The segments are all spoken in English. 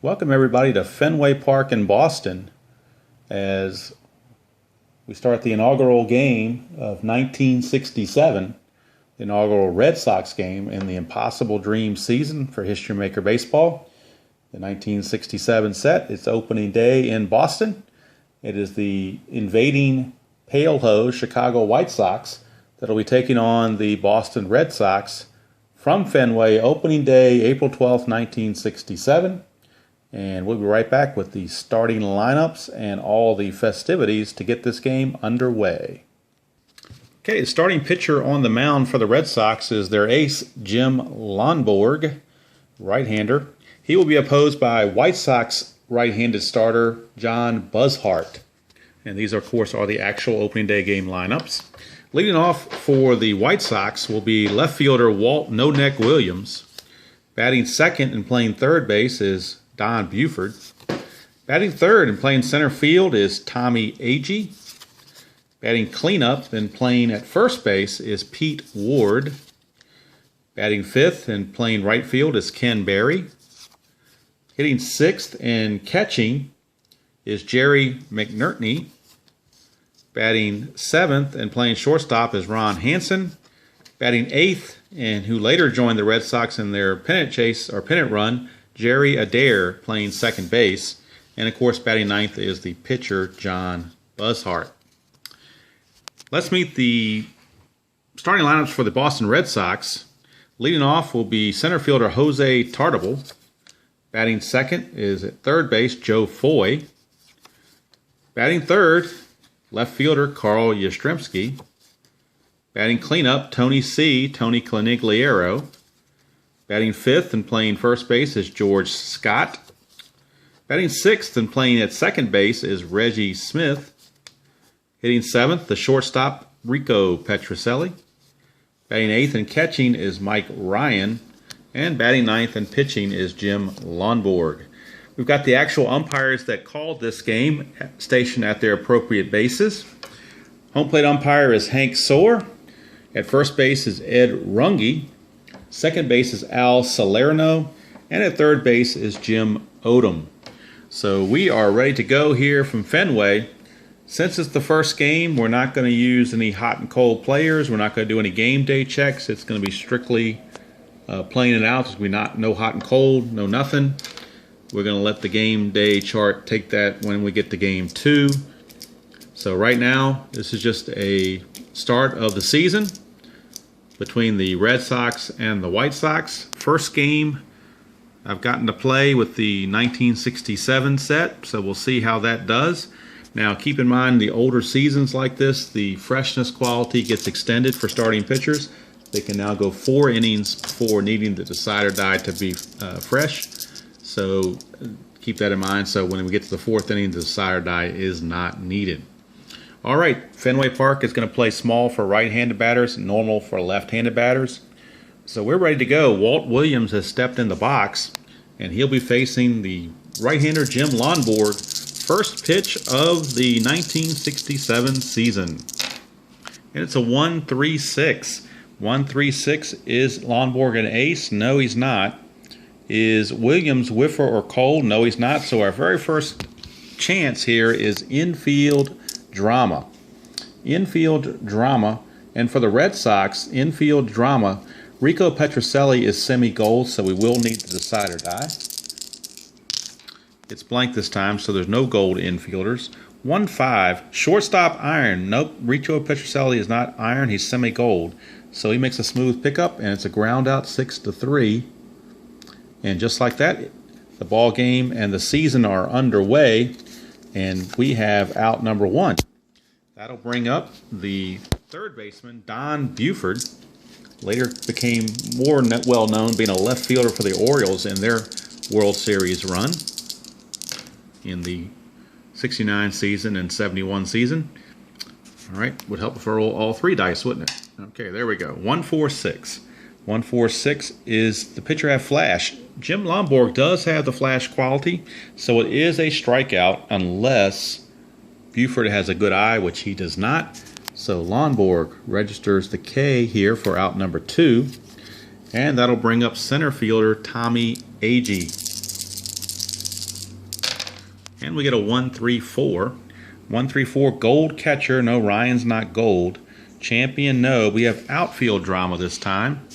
Welcome everybody to Fenway Park in Boston as we start the inaugural game of 1967, the inaugural Red Sox game in the Impossible Dream season for History Maker Baseball. The 1967 set, it's opening day in Boston. It is the invading Pale Hose Chicago White Sox that will be taking on the Boston Red Sox from Fenway, opening day, April 12th, 1967. And we'll be right back with the starting lineups and all the festivities to get this game underway. Okay, the starting pitcher on the mound for the Red Sox is their ace, Jim Lonborg, right-hander. He will be opposed by White Sox right-handed starter, John Buzzhart. And these, of course, are the actual opening day game lineups. Leading off for the White Sox will be left fielder Walt No Neck Williams. Batting second and playing third base is Don Buford. Batting third and playing center field is Tommy Agee. Batting cleanup and playing at first base is Pete Ward. Batting fifth and playing right field is Ken Berry. Hitting sixth and catching is Jerry McNerney. Batting seventh and playing shortstop is Ron Hansen. Batting eighth, and who later joined the Red Sox in their pennant chase or pennant run, Jerry Adair, playing second base. And of course, batting ninth is the pitcher, John Buzzhart. Let's meet the starting lineups for the Boston Red Sox. Leading off will be center fielder Jose Tartabull. Batting second is at third base, Joe Foy. Batting third, left fielder Carl Yastrzemski. Batting cleanup, Tony Conigliaro. Batting fifth and playing first base is George Scott. Batting sixth and playing at second base is Reggie Smith. Hitting seventh, the shortstop Rico Petrocelli. Batting eighth and catching is Mike Ryan. And batting ninth and pitching is Jim Lonborg. We've got the actual umpires that called this game stationed at their appropriate bases. Home plate umpire is Hank Soar. At first base is Ed Runge. Second base is Al Salerno. And at third base is Jim Odom. So we are ready to go here from Fenway. Since it's the first game, we're not going to use any hot and cold players. We're not going to do any game day checks. It's going to be strictly playing it out. There's no hot and cold, no nothing. We're going to let the game day chart take that when we get to game two. So right now, this is just a start of the season between the Red Sox and the White Sox. First game I've gotten to play with the 1967 set, so we'll see how that does. Now keep in mind, the older seasons like this, the freshness quality gets extended for starting pitchers. They can now go 4 innings before needing the decider die to be fresh. So keep that in mind. So when we get to the 4th inning, the decider die is not needed. All right, Fenway Park is going to play small for right-handed batters, normal for left-handed batters. So we're ready to go. Walt Williams has stepped in the box, and he'll be facing the right-hander Jim Lonborg. First pitch of the 1967 season. And it's a 1-3-6. 1-3-6. Is Lonborg an ace? No, he's not. Is Williams whiffer or cold? No, he's not. So our very first chance here is infield drama. Infield drama. And for the Red Sox, infield drama, Rico Petrocelli is semi-gold, so we will need the decider die. It's blank this time, so there's no gold infielders. 1-5. Shortstop iron. Nope, Rico Petrocelli is not iron. He's semi-gold. So he makes a smooth pickup, and it's a ground out 6-3. And just like that, the ball game and the season are underway, and we have out number 1. That'll bring up the third baseman, Don Buford. Later became more well known being a left fielder for the Orioles in their World Series run in the 69 season and 71 season. All right, would help if I roll all 3 dice, wouldn't it? Okay, there we go. 1-4-6. 1-4-6 is the pitcher have flash. Jim Lonborg does have the flash quality, so it is a strikeout unless Buford has a good eye, which he does not. So Lonborg registers the K here for out number 2. And that'll bring up center fielder Tommy Agee. And we get a 1-3-4. 1-3-4 gold catcher. No, Ryan's not gold. Champion, no. We have outfield drama this time.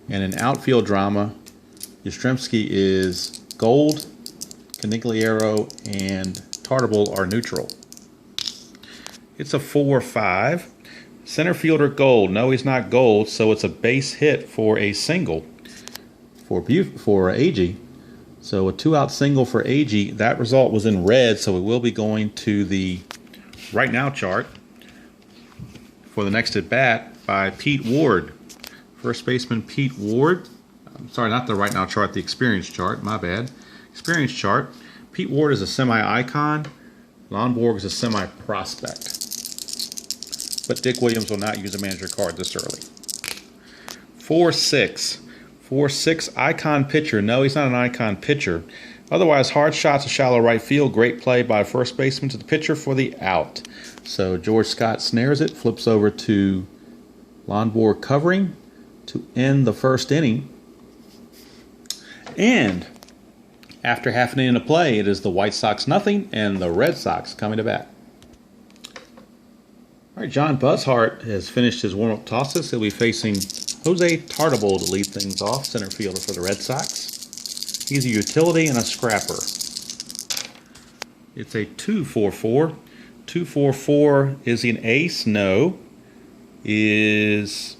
And in outfield drama, Yastrzemski is gold, Canigliaro, and Tartabull are neutral. It's a 4-5. Center fielder gold. No, he's not gold, so it's a base hit for a single for AG. So a 2-out single for AG. That result was in red, so we will be going to the right now chart for the next at bat by Pete Ward. First baseman Pete Ward. I'm sorry, not the right now chart, the experience chart. My bad. Experience chart. Pete Ward is a semi-icon. Lonborg is a semi-prospect. But Dick Williams will not use a manager card this early. 4-6. 4-6 icon pitcher. No, he's not an icon pitcher. Otherwise, hard shots to shallow right field. Great play by first baseman to the pitcher for the out. So George Scott snares it, flips over to Lonborg covering to end the first inning. And after half an inning of play, it is the White Sox nothing and the Red Sox coming to bat. All right, John Buzzhart has finished his warm-up tosses. He'll be facing Jose Tartabull to lead things off, center fielder for the Red Sox. He's a utility and a scrapper. It's a 2-4-4. 2-4-4. Is he an ace? No. Is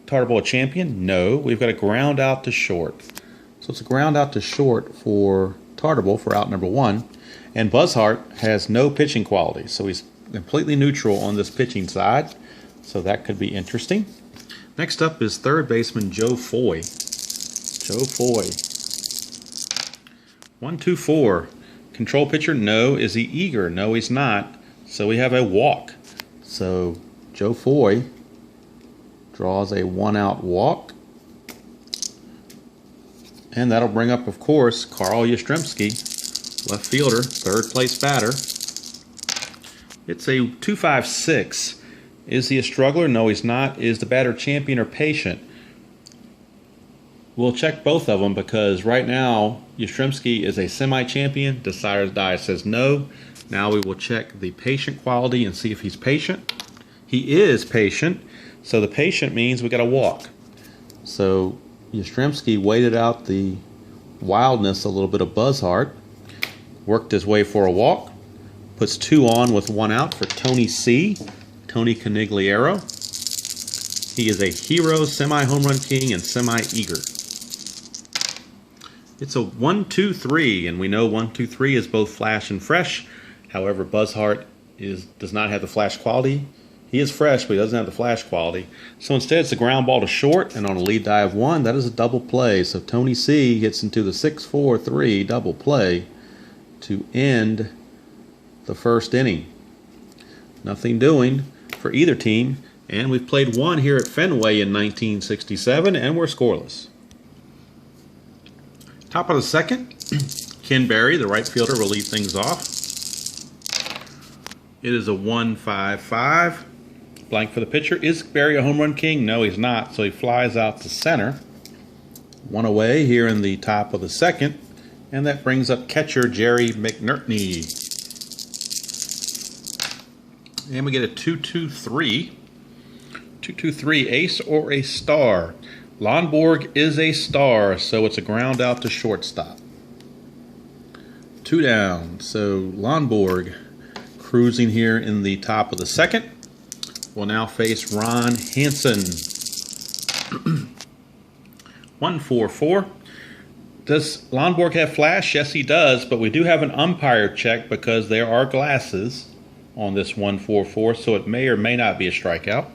Tartabull a champion? No. We've got a ground out to short. So it's a ground out to short for Tartabull for out number 1. And Buzzhart has no pitching quality, so he's completely neutral on this pitching side. So that could be interesting. Next up is third baseman Joe Foy. Joe Foy. 1-2-4. Control pitcher? No. Is he eager? No, he's not. So we have a walk. So Joe Foy draws a 1-out walk. And that'll bring up, of course, Carl Yastrzemski, left fielder, third place batter. It's a 2-5-6. Is he a struggler? No, he's not. Is the batter champion or patient? We'll check both of them because right now Yastrzemski is a semi-champion. Decider's die says no. Now we will check the patient quality and see if he's patient. He is patient, so the patient means we got to walk. So Yastrzemski waited out the wildness a little bit of Buzzhart, worked his way for a walk, puts 2 on with 1 out for Tony C. Tony Canigliaro. He is a hero, semi-home run king, and semi-eager. It's a 1-2-3, and we know 1-2-3 is both flash and fresh. However, Buzzhart does not have the flash quality. He is fresh, but he doesn't have the flash quality. So instead, it's a ground ball to short, and on a lead die of 1, that is a double play. So Tony C gets into the 6-4-3 double play to end the first inning. Nothing doing for either team, and we've played 1 here at Fenway in 1967, and we're scoreless. Top of the second, Ken Berry, the right fielder, will lead things off. It is a 1-5-5. Blank for the pitcher. Is Berry a home run king? No, he's not, so he flies out to center. 1 away here in the top of the second, and that brings up catcher Jerry McNerney. And we get a 2-2-3. 2-2-3, ace or a star. Lonborg is a star, so it's a ground out to shortstop. 2 down, so Lonborg cruising here in the top of the second. Will now face Ron Hansen. 1-4-4. Does Lonborg have flash? Yes, he does, but we do have an umpire check because there are glasses on this 1-4-4, so it may or may not be a strikeout.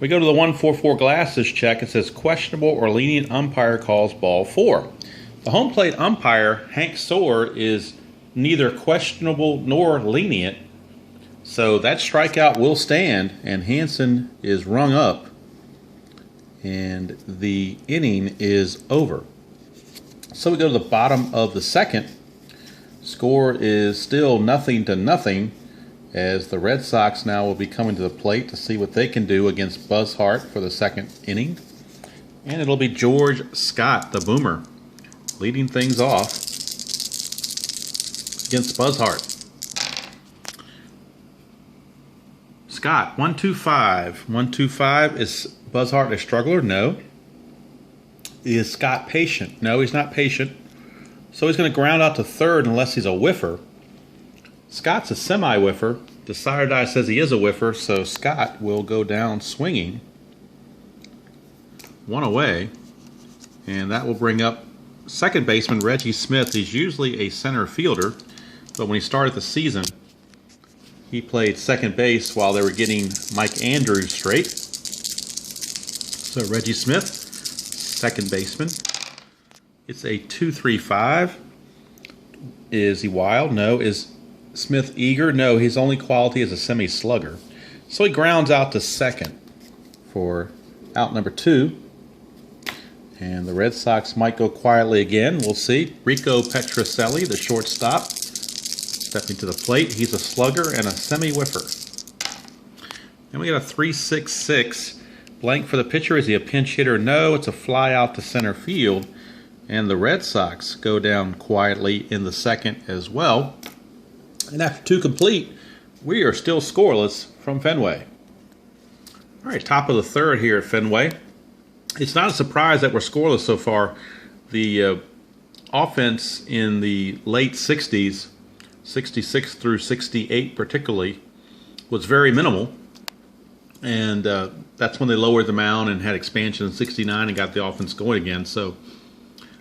We go to the 1-4-4 glasses check. It says questionable or lenient umpire calls ball 4. The home plate umpire, Hank Soar, is neither questionable nor lenient, so that strikeout will stand, and Hansen is rung up, and the inning is over. So we go to the bottom of the second. Score is still 0-0, as the Red Sox now will be coming to the plate to see what they can do against Buzzhart for the second inning. And it'll be George Scott, the boomer, leading things off against Buzzhart. Scott, 125. 125. Is Buzzhart a struggler? No. Is Scott patient? No, he's not patient. So he's going to ground out to third unless he's a whiffer. Scott's a semi-whiffer. The sire die says he is a whiffer, so Scott will go down swinging. One away. And that will bring up second baseman Reggie Smith. He's usually a center fielder, but when he started the season, he played second base while they were getting Mike Andrews straight. So Reggie Smith, second baseman. It's a 2-3-5. Is he wild? No. Is Smith eager? No. His only quality is a semi-slugger. So he grounds out to second for out number 2. And the Red Sox might go quietly again. We'll see. Rico Petrocelli, the shortstop, stepping to the plate. He's a slugger and a semi-whiffer. And we got a 3-6-6. Blank for the pitcher. Is he a pinch hitter? No. It's a fly out to center field. And the Red Sox go down quietly in the second as well. And after 2 complete, we are still scoreless from Fenway. All right, top of the third here at Fenway. It's not a surprise that we're scoreless so far. The offense in the late 60s, 66 through 68 particularly, was very minimal. And that's when they lowered the mound and had expansion in 69 and got the offense going again. So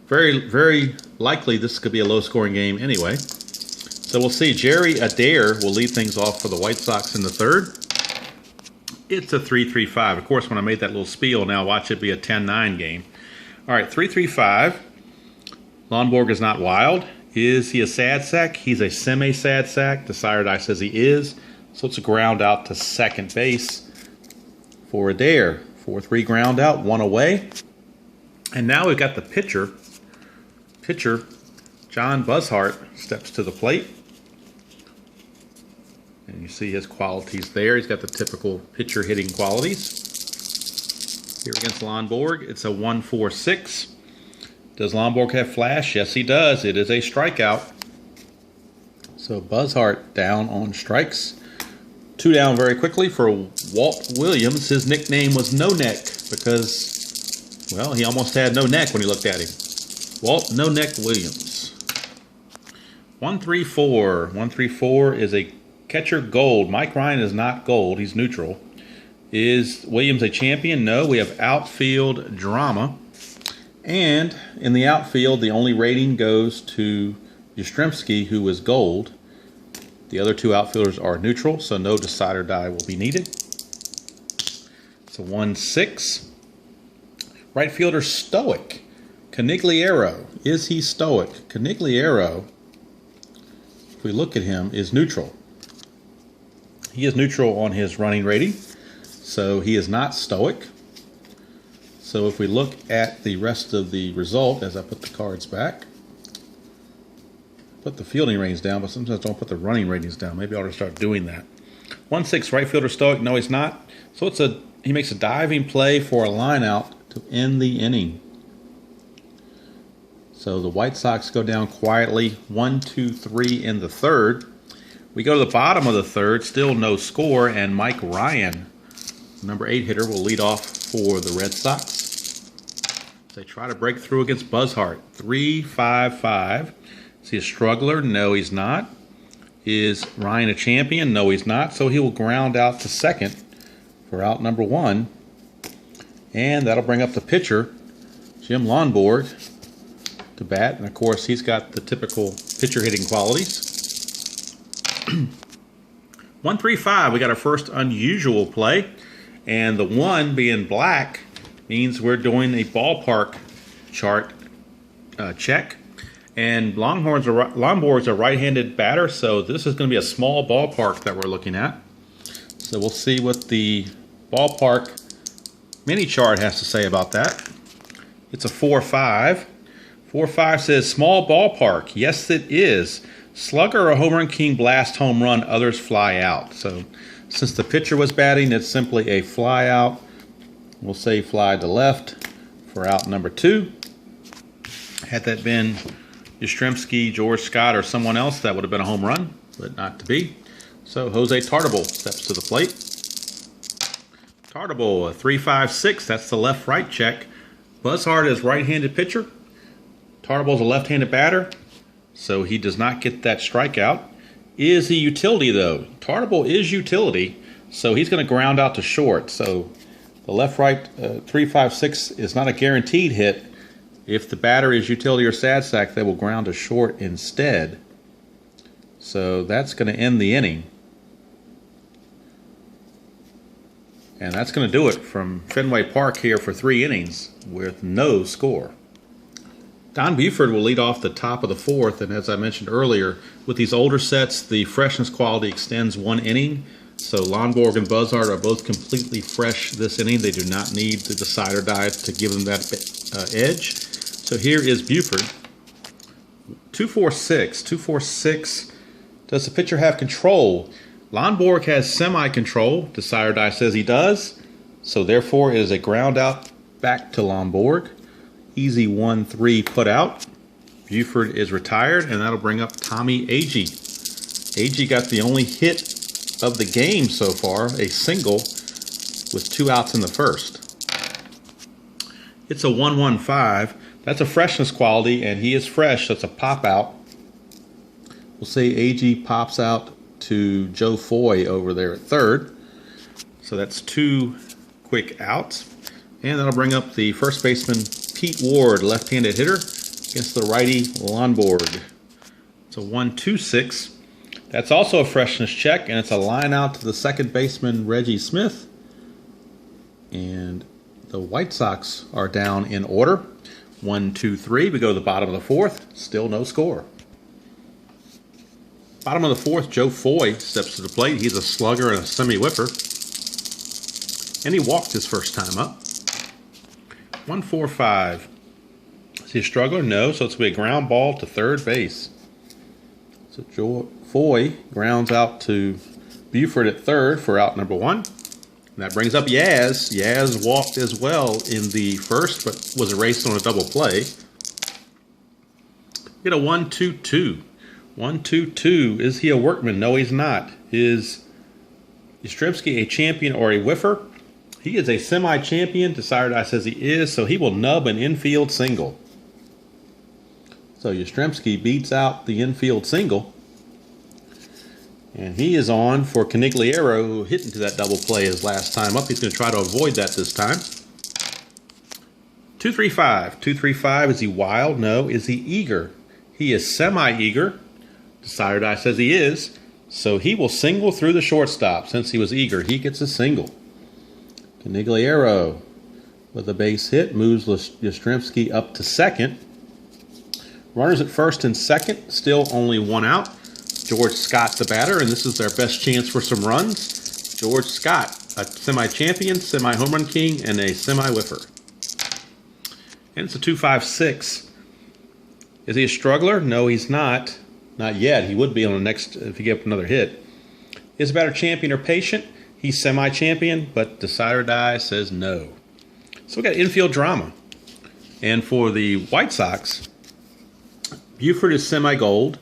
very, very likely this could be a low-scoring game anyway. So we'll see. Jerry Adair will lead things off for the White Sox in the third. It's a 3-3-5. Of course, when I made that little spiel, now watch it be a 10-9 game. All right, 3-3-5. Lonborg is not wild. Is he a sad sack? He's a semi-sad sack. The sire die says he is. So it's a ground out to second base for Adair. 4-3 ground out, 1 away. And now we've got the pitcher. Pitcher, John Buzzhart, steps to the plate. And you see his qualities there. He's got the typical pitcher hitting qualities. Here against Lonborg, it's a 1-4-6. Does Lonborg have flash? Yes, he does. It is a strikeout. So Buzzhart down on strikes. 2 down very quickly for Walt Williams. His nickname was No Neck because, well, he almost had no neck when he looked at him. Walt No Neck Williams. 1-3-4. 1-3-4 is a catcher gold. Mike Ryan is not gold. He's neutral. Is Williams a champion? No. We have outfield drama. And in the outfield, the only rating goes to Yastrzemski, who is gold. The other 2 outfielders are neutral, so no decider die will be needed. It's a 1-6. Right fielder Stoic. Canigliaro. Is he stoic? Canigliaro, if we look at him, is neutral. He is neutral on his running rating, so he is not stoic. So if we look at the rest of the result, as I put the cards back, put the fielding ratings down, but sometimes don't put the running ratings down. Maybe I ought to start doing that. 1-6, right fielder stoic. No, he's not. So he makes a diving play for a line out to end the inning. So the White Sox go down quietly, 1-2-3 in the third. We go to the bottom of the third, still no score, and Mike Ryan, number 8 hitter, will lead off for the Red Sox. They try to break through against Buzzhart. 3-5-5. Is he a struggler? No, he's not. Is Ryan a champion? No, he's not. So he will ground out to second for out number 1. And that'll bring up the pitcher, Jim Lonborg, to bat. And, of course, he's got the typical pitcher hitting qualities. 1-3-5. We got our first unusual play. And the 1 being black means we're doing a ballpark chart check. And Lonborg's a right-handed batter, so this is going to be a small ballpark that we're looking at. So we'll see what the ballpark mini chart has to say about that. It's a 4-5. 4-5 says small ballpark. Yes, it is. Slugger or home run king blast home run, others fly out. So since the pitcher was batting, it's simply a fly out. We'll say fly to left for out number 2. Had that been Yastrzemski, George Scott, or someone else, that would have been a home run, but not to be. So Jose Tartabull steps to the plate. Tartabull, a 3-5-6. That's the left-right check. Buzzard is right-handed pitcher. Tartabull's a left-handed batter, so he does not get that strikeout. Is he utility, though? Tartabull is utility, so he's going to ground out to short. So the left-right 3-5-6 is not a guaranteed hit. If the batter is utility or sad sack, they will ground to short instead. So that's going to end the inning. And that's going to do it from Fenway Park here for 3 innings with no score. Don Buford will lead off the top of the 4th, and as I mentioned earlier, with these older sets, the freshness quality extends 1 inning. So Lonborg and Buzzard are both completely fresh this inning. They do not need the decider die to give them that edge. So here is Buford. 2-4-6. 2-4-6. Does the pitcher have control? Lonborg has semi-control. Decider die says he does. So therefore it is a ground out back to Lonborg. Easy 1-3 put out. Buford is retired, and that'll bring up Tommy Agee. Agee got the only hit of the game so far, a single with 2 outs in the first. It's a 1-1-5. That's a freshness quality, and he is fresh. That's a pop out. We'll say Agee pops out to Joe Foy over there at third. So that's 2 quick outs. And that'll bring up the first baseman, Pete Ward, left-handed hitter, against the righty Lonborg. It's a 1-2-6. That's also a freshness check, and it's a line out to the second baseman, Reggie Smith. And the White Sox are down in order. 1-2-3. We go to the bottom of the 4th. Still no score. Bottom of the 4th, Joe Foy steps to the plate. He's a slugger and a semi-whipper. And he walked his first time up. 1-4-5. Is he a struggler? No, so it's going to be a ground ball to third base. So Joe Foy grounds out to Buford at third for out number 1. And that brings up Yaz. Yaz walked as well in the first, but was erased on a double play. Get a 1-2-2. 1-2-2. Is he a workman? No, he's not. Is Yastrzemski a champion or a whiffer? He is a semi-champion. Decider die says he is, so he will nub an infield single. So Yastrzemski beats out the infield single. And he is on for Canigliaro, who hit into that double play his last time up. He's going to try to avoid that this time. 2-3-5. 2-3-5. Is he wild? No. Is he eager? He is semi-eager. Decider die says he is. So he will single through the shortstop. Since he was eager, he gets a single. Canigliaro with a base hit moves Yastrzemski up to second. Runners at first and second, still only 1 out. George Scott the batter, and this is their best chance for some runs. George Scott, a semi-champion, semi-home run king, and a semi-whiffer. And it's a 2-5-6. Is he a struggler? No, he's not. Not yet. He would be on the next if he gave up another hit. Is the batter champion or patient? He's semi-champion, but decider die says no. So we got infield drama. And for the White Sox, Buford is semi-gold,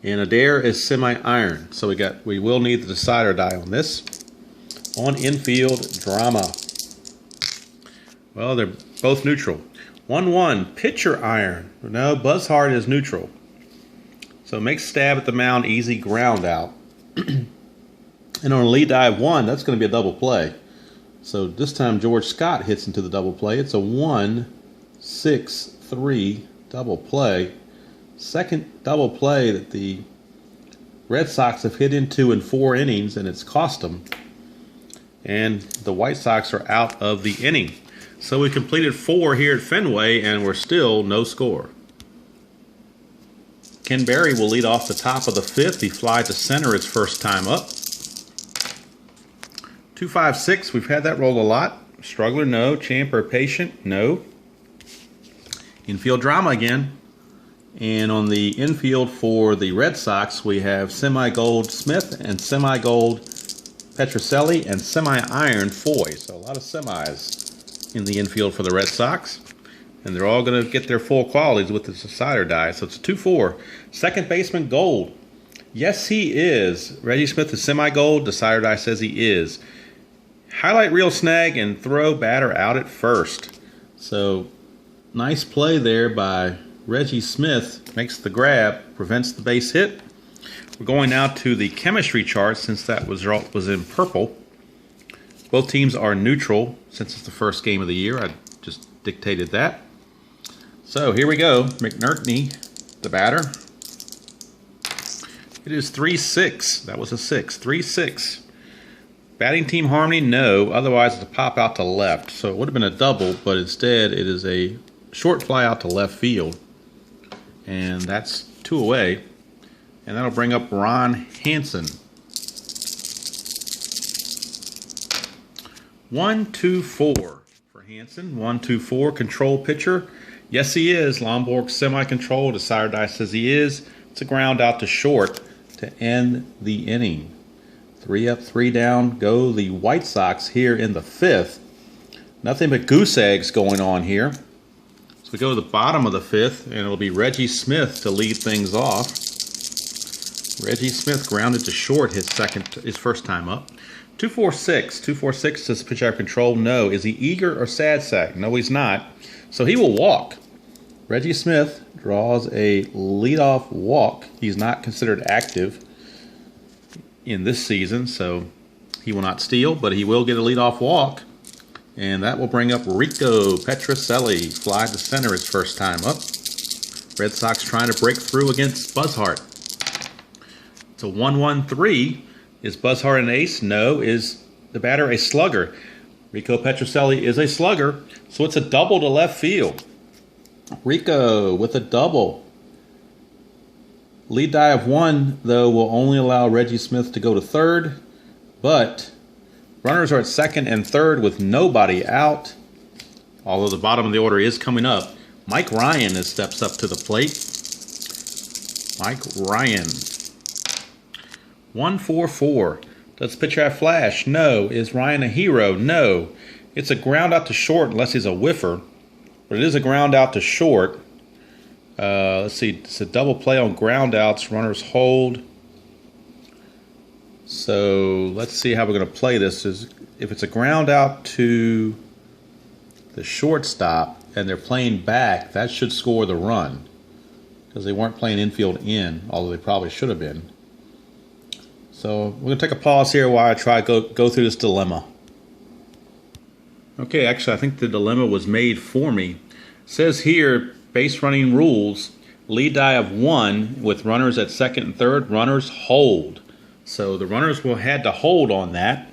and Adair is semi-iron. So we will need the decider die on this. On infield drama. Well, they're both neutral. 1-1, pitcher iron. No, Buzzard is neutral. So make stab at the mound, easy ground out. And on a lead dive 1, that's going to be a double play. So this time George Scott hits into the double play. It's a 1-6-3 double play. Second double play that the Red Sox have hit into in 4 innings, and it's cost them. And the White Sox are out of the inning. So we completed 4 here at Fenway, and we're still no score. Ken Berry will lead off the top of the 5th. He flied to center his first time up. 2-5-6, we've had that roll a lot. Struggler, no. Champ or patient, no. Infield drama again. And on the infield for the Red Sox, we have semi-gold Smith and semi-gold Petrocelli and semi-iron Foy. So a lot of semis in the infield for the Red Sox. and they're all going to get their full qualities with the decider die. So it's a 2-4. Second baseman gold. Yes, he is. Reggie Smith is semi-gold. Decider die says he is. Highlight reel snag and throw batter out at first. So nice play there by Reggie Smith. Makes the grab, prevents the base hit. We're going now to the chemistry chart since that was in purple. Both teams are neutral since it's the first game of the year. I just dictated that. So here we go. McNerney, the batter. It is 3-6. That was a 6. 3-6. Batting team harmony, no. Otherwise, it's a pop out to left. So it would have been a double, but instead it is a short fly out to left field. And that's 2 away. And that'll bring up Ron Hansen. 1-2-4 for Hansen. 1-2-4, control pitcher. Yes, he is. Lomborg semi-control. Decider die says he is. It's a ground out to short to end the inning. 3 up, 3 down. Go the White Sox here in the 5th. Nothing but goose eggs going on here. So we go to the bottom of the 5th, and it'll be Reggie Smith to lead things off. Reggie Smith grounded to short his first time up. 2-4-6. 2-4-6, does the pitcher have control? No. Is he eager or sad sack? No, he's not. So he will walk. Reggie Smith draws a leadoff walk. He's not considered active in this season, so he will not steal, but he will get a leadoff walk. And that will bring up Rico Petrocelli. Fly to center his first time up. Red Sox trying to break through against Buzzhart. It's a 1-1-3. Is Buzzhart an ace? No. Is the batter a slugger? Rico Petrocelli is a slugger, so it's a double to left field. Rico with a double. Lead die of 1, though, will only allow Reggie Smith to go to third, but runners are at second and third with nobody out, although the bottom of the order is coming up. Mike Ryan steps up to the plate. Mike Ryan. 1-4-4. Does the pitcher have flash? No. Is Ryan a hero? No. It's a ground out to short unless he's a whiffer, but it is a ground out to short. Let's see. It's a double play on ground outs. Runners hold. So let's see how we're going to play this. If it's a ground out to the shortstop and they're playing back, that should score the run because they weren't playing infield in, although they probably should have been. So we're going to take a pause here while I try to go through this dilemma. Okay, actually, I think the dilemma was made for me. It says here, base running rules, lead die of 1 with runners at second and third, runners hold. So the runners will had to hold on that.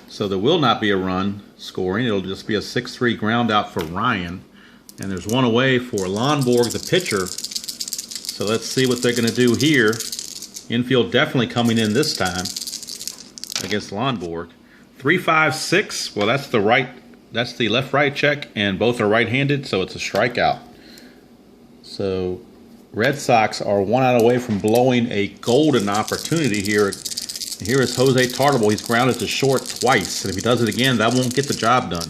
So there will not be a run scoring. It'll just be a 6-3 ground out for Ryan. And there's 1 away for Lomborg, the pitcher. So let's see what they're going to do here. Infield definitely coming in this time against Lomborg. 3-5-6. Well, that's the left-right check, and both are right-handed, so it's a strikeout. So Red Sox are 1 out away from blowing a golden opportunity here. Here is Jose Tartable. He's grounded to short twice, and if he does it again, that won't get the job done.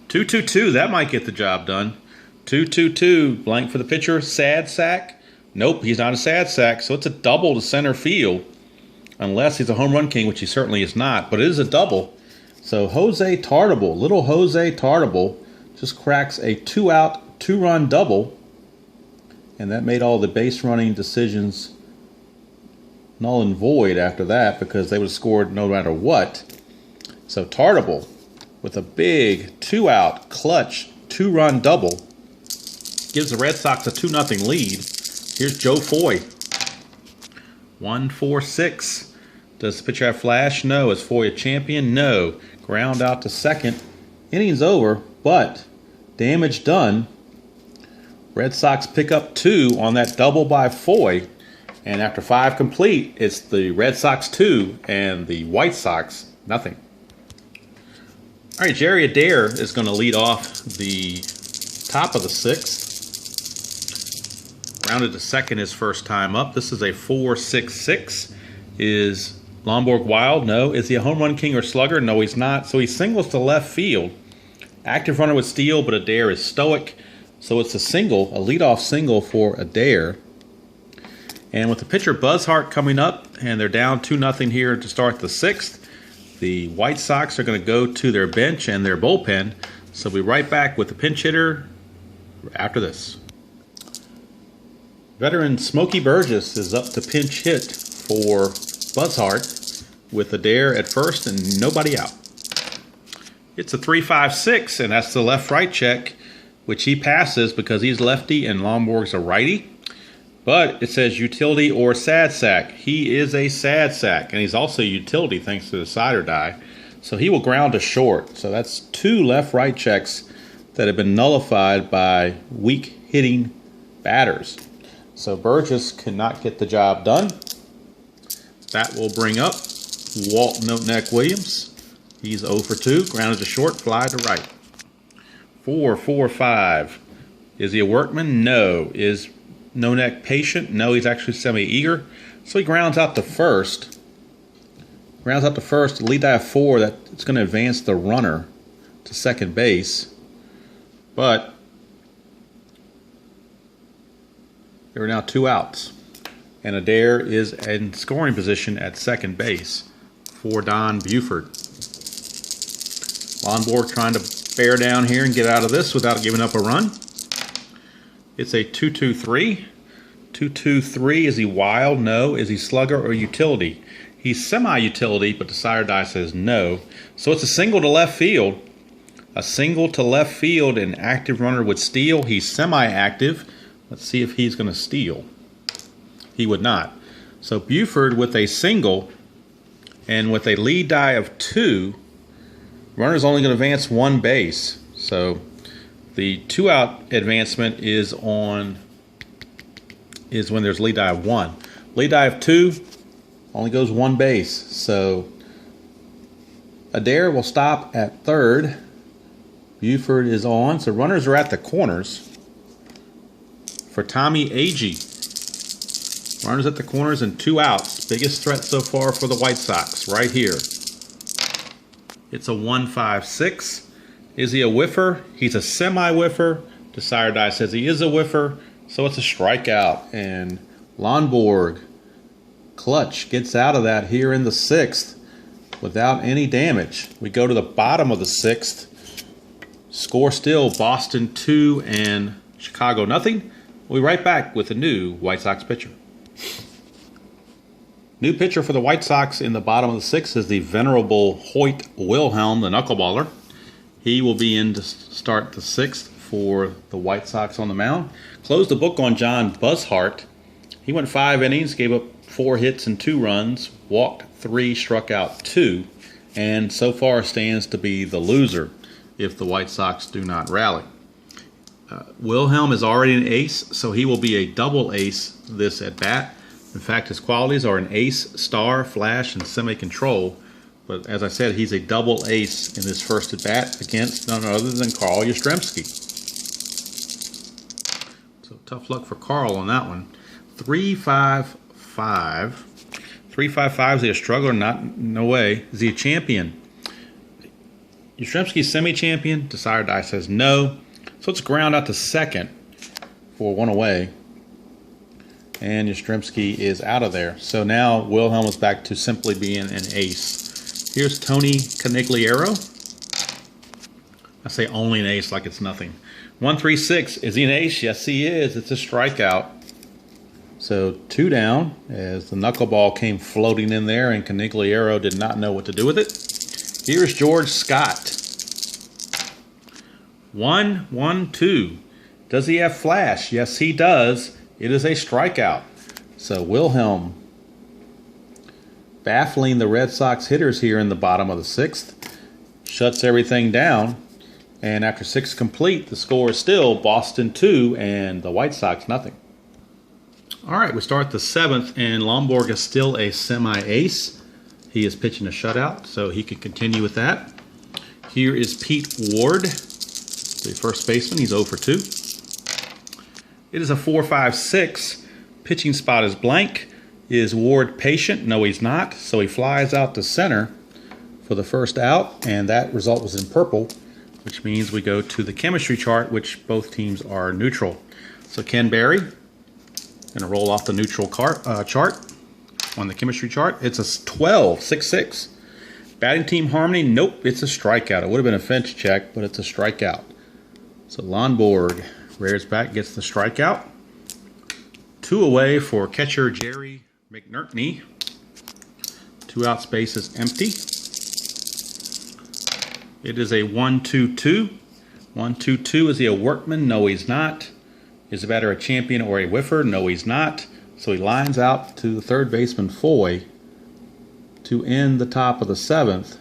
2-2-2. That might get the job done. 2-2-2. Blank for the pitcher. Sad sack. Nope, he's not a sad sack, so it's a double to center field, unless he's a home run king, which he certainly is not, but it is a double. So Jose Tartable, little Jose Tartable, just cracks a 2-out, 2-run double, and that made all the base running decisions null and void after that because they would have scored no matter what. So Tartable with a big 2-out, clutch, 2-run double gives the Red Sox a 2-0 lead. Here's Joe Foy. 1-4-6. Does the pitcher have flash? No. Is Foy a champion? No. Ground out to second. Innings over, but damage done. Red Sox pick up 2 on that double by Foy. And after 5 complete, it's the Red Sox 2 and the White Sox nothing. All right, Jerry Adair is going to lead off the top of the 6th. Grounded to second his first time up. This is a 4-6-6. Is Lomborg wild? No. Is he a home run king or slugger? No, he's not. So he singles to left field. Active runner would steal, but Adair is stoic. So it's a single, a leadoff single for Adair. And with the pitcher Buzzhart coming up, and they're down 2-0 here to start the 6th, the White Sox are going to go to their bench and their bullpen. So we'll be right back with the pinch hitter after this. Veteran Smokey Burgess is up to pinch hit for Buzzhart with Adair at first and nobody out. It's a 3-5-6, and that's the left-right check, which he passes because he's lefty and Lonborg's a righty. But it says utility or sad sack. He is a sad sack, and he's also utility thanks to the side or die. So he will ground to short. So that's 2 left-right checks that have been nullified by weak hitting batters. So Burgess cannot get the job done. That will bring up Walt Noteneck Williams. He's 0 for 2, grounded to short, fly to right. 4-4-5. Is he a workman? No. Is Noteneck patient? No, he's actually semi-eager. So he grounds out to first. Grounds out to first, lead die of 4. That's going to advance the runner to second base. But there are now 2 outs. And Adair is in scoring position at second base for Don Buford. Lonborg trying to bear down here and get out of this without giving up a run. It's a 2-2-3. 2-2-3. Is he wild? No. Is he slugger or utility? He's semi-utility, but the side or die says no. So it's a single to left field. A single to left field, and active runner would steal. He's semi-active. Let's see if he's going to steal. He would not. So Buford with a single and with a lead die of 2, runner's only going to advance 1 base. So the 2-out advancement is when there's lead die of 1. Lead die of 2 only goes 1 base. So Adair will stop at third. Buford is on. So runners are at the corners for Tommy Agee. Runners at the corners and 2 outs. Biggest threat so far for the White Sox right here. It's a 1-5-6. Is he a whiffer? He's a semi-whiffer. The side or die says he is a whiffer. So it's a strikeout. And Lonborg, clutch, gets out of that here in the 6th without any damage. We go to the bottom of the 6th. Score still Boston 2 and Chicago nothing. We'll be right back with a new White Sox pitcher. New pitcher for the White Sox in the bottom of the 6th is the venerable Hoyt Wilhelm, the knuckleballer. He will be in to start the 6th for the White Sox on the mound. Closed the book on John Buzzhart. He went 5 innings, gave up 4 hits and 2 runs, walked 3, struck out 2, and so far stands to be the loser if the White Sox do not rally. Wilhelm is already an ace, so he will be a double ace this at bat. In fact, his qualities are an ace, star, flash, and semi-control. But as I said, he's a double ace in this first at bat against none other than Carl Yastrzemski. So tough luck for Carl on that one. 3-5-5. 3-5-5. Is he a struggler? No way. Is he a champion? Yastrzemski's semi-champion. The side or die says no. So let's ground out to second for 1 away. And Yastrzemski is out of there. So now Wilhelm is back to simply being an ace. Here's Tony Conigliaro. I say only an ace like it's nothing. 1-3-6. Is he an ace? Yes, he is. It's a strikeout. So 2 down as the knuckleball came floating in there and Conigliaro did not know what to do with it. Here's George Scott. 1-1-2. Does he have flash? Yes, he does. It is a strikeout. So Wilhelm baffling the Red Sox hitters here in the bottom of the 6th. Shuts everything down. And after 6 complete, the score is still Boston 2 and the White Sox nothing. All right, we start the 7th, and Lonborg is still a semi-ace. He is pitching a shutout, so he can continue with that. Here is Pete Ward, the first baseman. He's 0 for 2. It is a 4-5-6. Pitching spot is blank. Is Ward patient? No, he's not. So he flies out to center for the first out, and that result was in purple. which means we go to the chemistry chart, which both teams are neutral. So Ken Berry, gonna roll off the neutral chart on the chemistry chart. It's a 12, 6-6. Batting team harmony, nope, it's a strikeout. It would have been a fence check, but it's a strikeout. So Lonborg rears back, gets the strikeout. 2 away for catcher Jerry McNertney. 2 outs, bases empty. It is a 1-2-2. 1-2-2. Is he a workman? No, he's not. Is the batter a champion or a whiffer? No, he's not. So he lines out to the third baseman Foy to end the top of the 7th.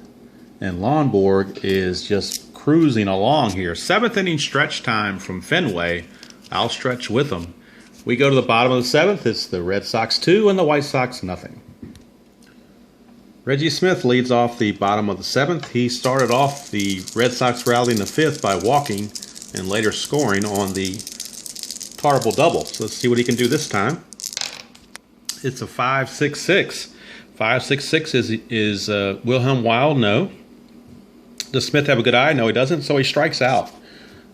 And Lonborg is just cruising along here. 7th inning stretch time from Fenway. I'll stretch with them. We go to the bottom of the 7th. It's the Red Sox 2 and the White Sox nothing. Reggie Smith leads off the bottom of the 7th. He started off the Red Sox rally in the 5th by walking and later scoring on the terrible double. So let's see what he can do this time. It's a 5-6-6. 5-6-6 is Wilhelm Wild? No. Does Smith have a good eye? No, he doesn't. So he strikes out.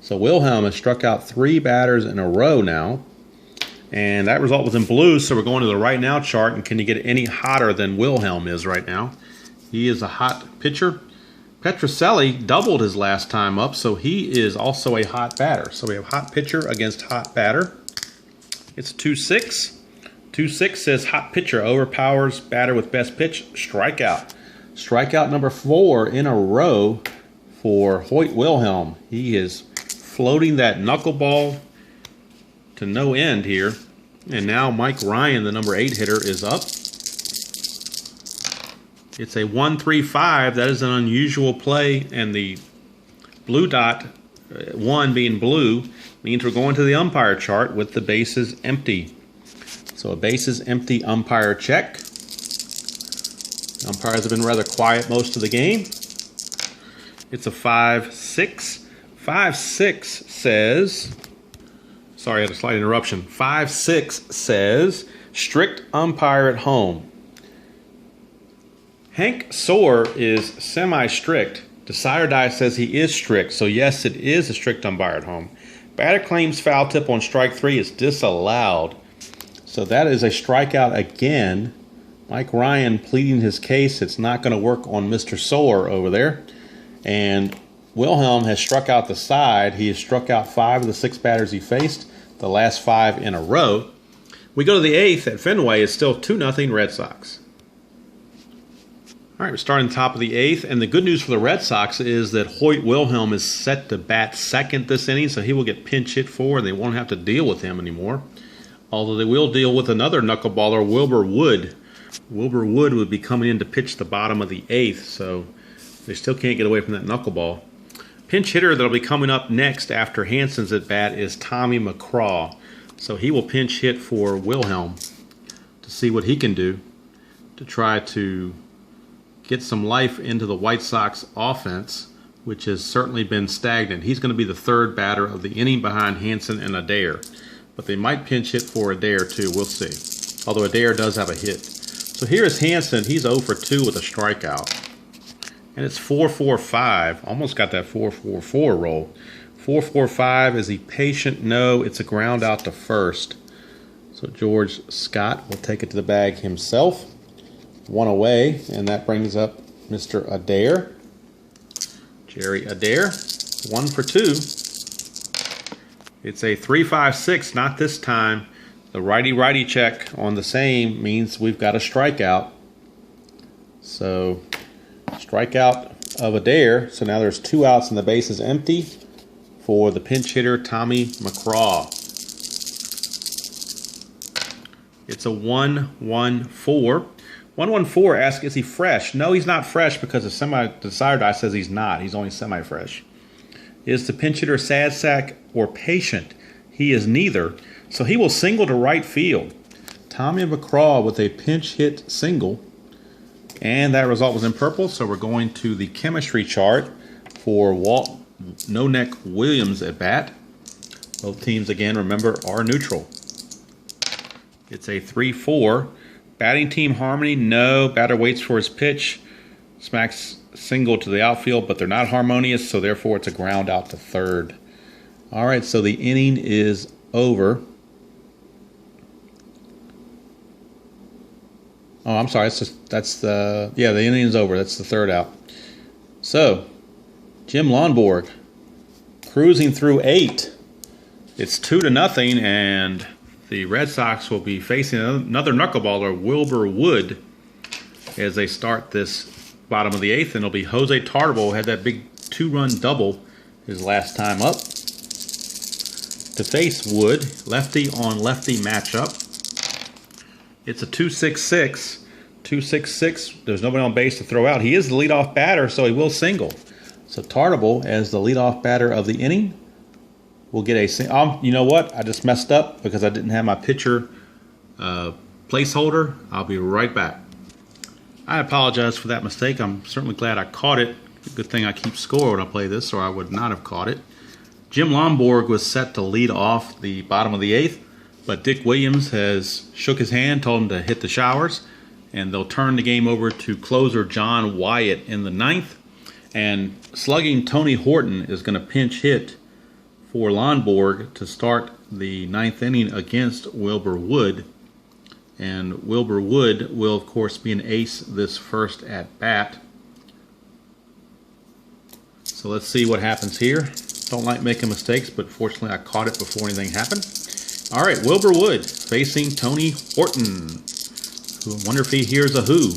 So Wilhelm has struck out 3 batters in a row now. And that result was in blue, so we're going to the right now chart. And can you get any hotter than Wilhelm is right now? He is a hot pitcher. Petrocelli doubled his last time up, so he is also a hot batter. So we have hot pitcher against hot batter. It's 2-6. 2-6 says hot pitcher overpowers batter with best pitch, strikeout. Strikeout number 4 in a row for Hoyt Wilhelm. He is floating that knuckleball to no end here. And now Mike Ryan, the number 8 hitter, is up. It's a 1-3-5. That is an unusual play, and the blue dot, 1 being blue, means we're going to the umpire chart with the bases empty. So a bases empty umpire check. Umpires have been rather quiet most of the game. It's a 5-6. 5-6 says, sorry, I had a slight interruption. 5-6 says strict umpire at home. Hank Soar is semi-strict. Desire Die says he is strict. So yes, it is a strict umpire at home. Batter claims foul tip on strike 3 is disallowed. So that is a strikeout again. Mike Ryan pleading his case. It's not going to work on Mr. Soar over there. And Wilhelm has struck out the side. He has struck out 5 of the 6 batters he faced, the last 5 in a row. We go to the 8th at Fenway. It's still 2-0 Red Sox. All right, we're starting top of the 8th, and the good news for the Red Sox is that Hoyt Wilhelm is set to bat second this inning, so he will get pinch hit for, and they won't have to deal with him anymore. Although they will deal with another knuckleballer, Wilbur Wood. Wilbur Wood would be coming in to pitch the bottom of the 8th, so they still can't get away from that knuckleball. Pinch hitter that'll be coming up next after Hansen's at bat is Tommy McCraw. So he will pinch hit for Wilhelm to see what he can do to try to get some life into the White Sox offense, which has certainly been stagnant. He's going to be the 3rd batter of the inning behind Hansen and Adair. But they might pinch hit for Adair too. We'll see. Although Adair does have a hit. So here is Hansen. He's 0 for 2 with a strikeout. And it's 4-4-5. Almost got that 4-4-4 roll. 4-4-5. Is he patient? No. It's a ground out to first. So George Scott will take it to the bag himself. 1 away. And that brings up Mr. Adair. Jerry Adair. 1 for 2. It's a 3-5-6, not this time. The righty-righty check on the same means we've got a strikeout. So, strikeout of Adair. So now there's 2 outs and the base is empty for the pinch hitter, Tommy McCraw. It's a 1-1-4. 1-1-4 asks, is he fresh? No, he's not fresh because the Desire Die says he's not. He's only semi-fresh. Is the pinch hitter sad sack or patient? He is neither, so he will single to right field. Tommy McCraw with a pinch hit single, and that result was in purple, so we're going to the chemistry chart for Walt No-Neck Williams at bat. Both teams, again, remember, are neutral. It's a 3-4. Batting team harmony, no. Batter waits for his pitch. smacks single to the outfield, but they're not harmonious, so therefore it's a ground out to third. All right, so the inning is over. Oh, I'm sorry. The inning is over. That's the third out. So, Jim Lonborg cruising through 8. It's 2-0, and the Red Sox will be facing another knuckleballer, Wilbur Wood, as they start this bottom of the 8th, and it'll be Jose Tartabull, had that big 2-run double his last time up, to face Wood, lefty on lefty matchup. It's a 2-6-6. 2-6-6. There's nobody on base to throw out. He is the leadoff batter, so he will single. So Tartabull, as the leadoff batter of the inning, will get a single. You know what? I just messed up because I didn't have my pitcher placeholder. I'll be right back. I apologize for that mistake. I'm certainly glad I caught it. Good thing I keep score when I play this, or I would not have caught it. Jim Lonborg was set to lead off the bottom of the 8th, but Dick Williams has shook his hand, told him to hit the showers, and they'll turn the game over to closer John Wyatt in the 9th. And slugging Tony Horton is going to pinch hit for Lonborg to start the 9th inning against Wilbur Wood. And Wilbur Wood will, of course, be an ace this first at bat. So let's see what happens here. Don't like making mistakes, but fortunately I caught it before anything happened. All right, Wilbur Wood facing Tony Horton. I wonder if he hears a who.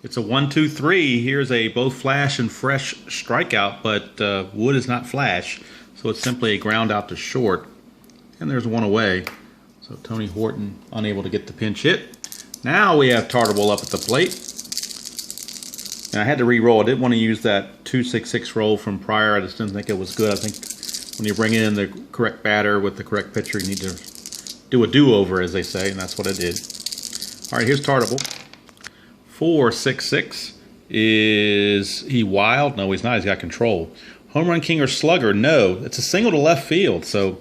It's a 1-2-3. Here's a both flash and fresh strikeout, but Wood is not flash, so it's simply a ground out to short. And there's one away. So Tony Horton unable to get the pinch hit. Now we have Tartabull up at the plate. And I had to re-roll. I didn't want to use that 2-6-6 roll from prior. I just didn't think it was good. I think when you bring in the correct batter with the correct pitcher, you need to do a do-over, as they say, and that's what I did. All right, here's Tartabull. 4-6-6. Is he wild? No, he's not. He's got control. Home run king or slugger? No. It's a single to left field, so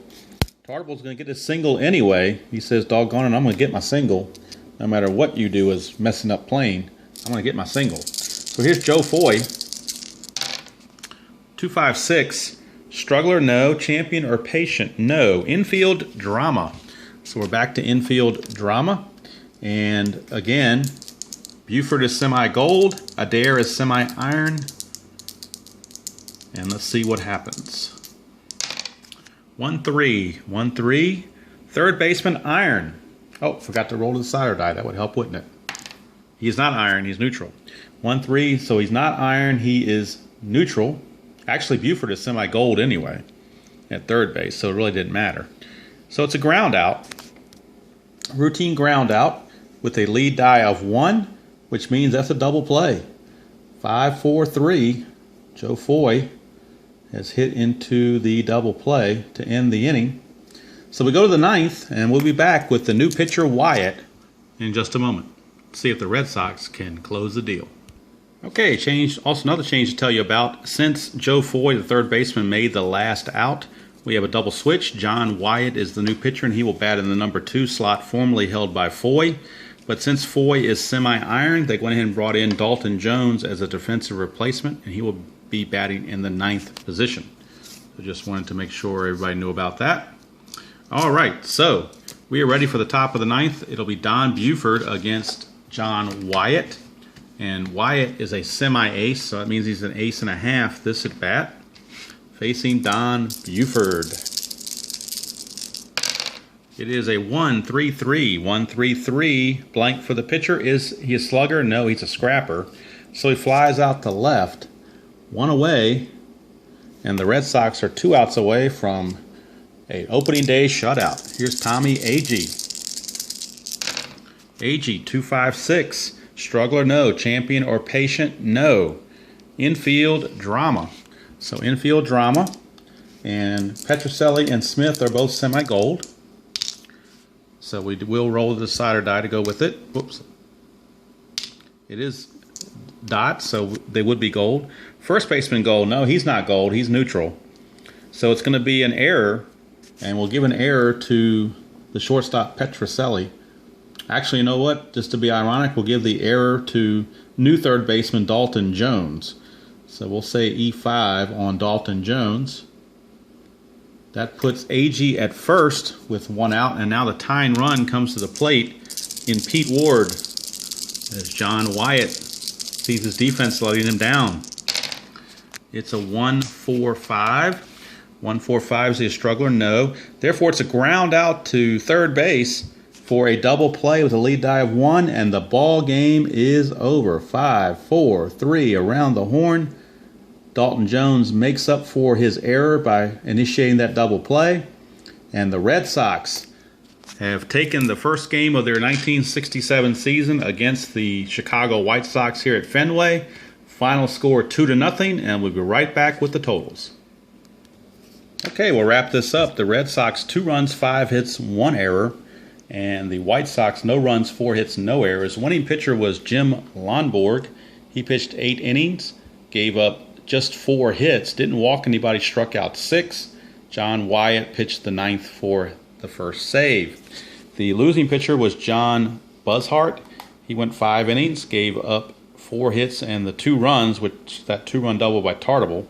Tartabull's going to get his single anyway. He says, doggone it, I'm going to get my single. No matter what you do is messing up playing, I'm going to get my single. So here's Joe Foy. 2-5-6. Struggler? No. Champion or patient? No. Infield drama. So we're back to infield drama. And again, Buford is semi-gold. Adair is semi-iron. And let's see what happens. 1-3. 1-3. Third baseman, iron. Oh, forgot to roll to the side or die. That would help, wouldn't it? He's not iron. He's neutral. 1-3. So he's not iron. He is neutral. Actually, Buford is semi-gold anyway at third base, so it really didn't matter. So it's a ground out. Routine ground out with a lead die of 1, which means that's a double play. 5-4-3. Joe Foy has hit into the double play to end the inning. So we go to the 9th, and we'll be back with the new pitcher, Wyatt, in just a moment. See if the Red Sox can close the deal. Okay, also another change to tell you about. Since Joe Foy, the third baseman, made the last out, we have a double switch. John Wyatt is the new pitcher, and he will bat in the number 2 slot, formerly held by Foy. But since Foy is semi-iron, they went ahead and brought in Dalton Jones as a defensive replacement, and he will be batting in the 9th position. So just wanted to make sure everybody knew about that. All right, so we are ready for the top of the 9th. It'll be Don Buford against John Wyatt. And Wyatt is a semi-ace, so that means he's an ace and a half this at bat, facing Don Buford. It is a 1-3-3. 1-3-3. Blank for the pitcher. Is he a slugger? No, he's a scrapper. So he flies out to left, 1 away, and the Red Sox are 2 outs away from an opening day shutout. Here's Tommy Agee. Agee, 2-5-6. Struggler? No. Champion or patient? No. Infield drama. So infield drama, and Petrocelli and Smith are both semi-gold. So we will roll the side or die to go with it. Whoops. It is dot, so they would be gold. First baseman gold. No, he's not gold. He's neutral. So it's going to be an error, and we'll give an error to the shortstop Petrocelli. Actually, you know what? Just to be ironic, we'll give the error to new third baseman Dalton Jones. So we'll say E5 on Dalton Jones. That puts AG at first with one out, and now the tying run comes to the plate in Pete Ward as John Wyatt sees his defense letting him down. It's a 1-4-5. 1-4-5, is he a struggler? No. Therefore, it's a ground out to third base for a double play with a lead die of 1, and the ball game is over. 5-4-3 around the horn. Dalton Jones makes up for his error by initiating that double play, and the Red Sox have taken the first game of their 1967 season against the Chicago White Sox here at Fenway. Final score 2-0, and we'll be right back with the totals. Okay, we'll wrap this up. The Red Sox 2 runs, 5 hits, 1 error. And the White Sox, no runs, 4 hits, no errors. Winning pitcher was Jim Lonborg. He pitched 8 innings, gave up just 4 hits, didn't walk anybody, struck out 6. John Wyatt pitched the 9th for the first save. The losing pitcher was John Buzzhart. He went 5 innings, gave up 4 hits and the 2 runs, which that 2-run double by Tartable.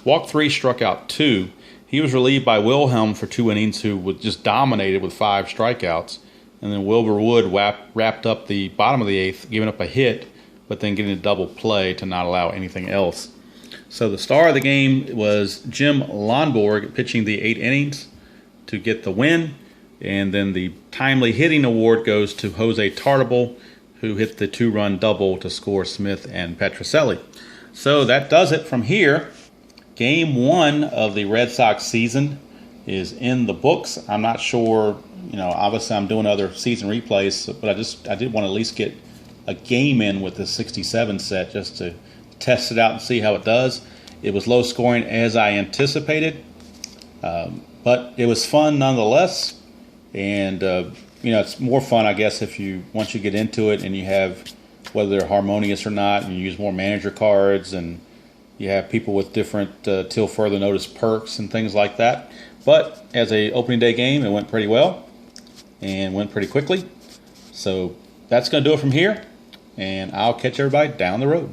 Walked 3, struck out 2. He was relieved by Wilhelm for 2 innings, who was just dominated with 5 strikeouts. And then Wilbur Wood wrapped up the bottom of the 8th, giving up a hit, but then getting a double play to not allow anything else. So the star of the game was Jim Lonborg, pitching the 8 innings to get the win. And then the timely hitting award goes to Jose Tartable, who hit the 2-run double to score Smith and Petrocelli. So that does it from here. Game 1 of the Red Sox season is in the books. I'm not sure, obviously I'm doing other season replays, but I did want to at least get a game in with the 67 set just to test it out and see how it does. It was low scoring as I anticipated, but it was fun nonetheless. And it's more fun, I guess, once you get into it and you have, whether they're harmonious or not, and you use more manager cards and you have people with different till further notice perks and things like that. But as a opening day game, it went pretty well and went pretty quickly. So that's going to do it from here, and I'll catch everybody down the road.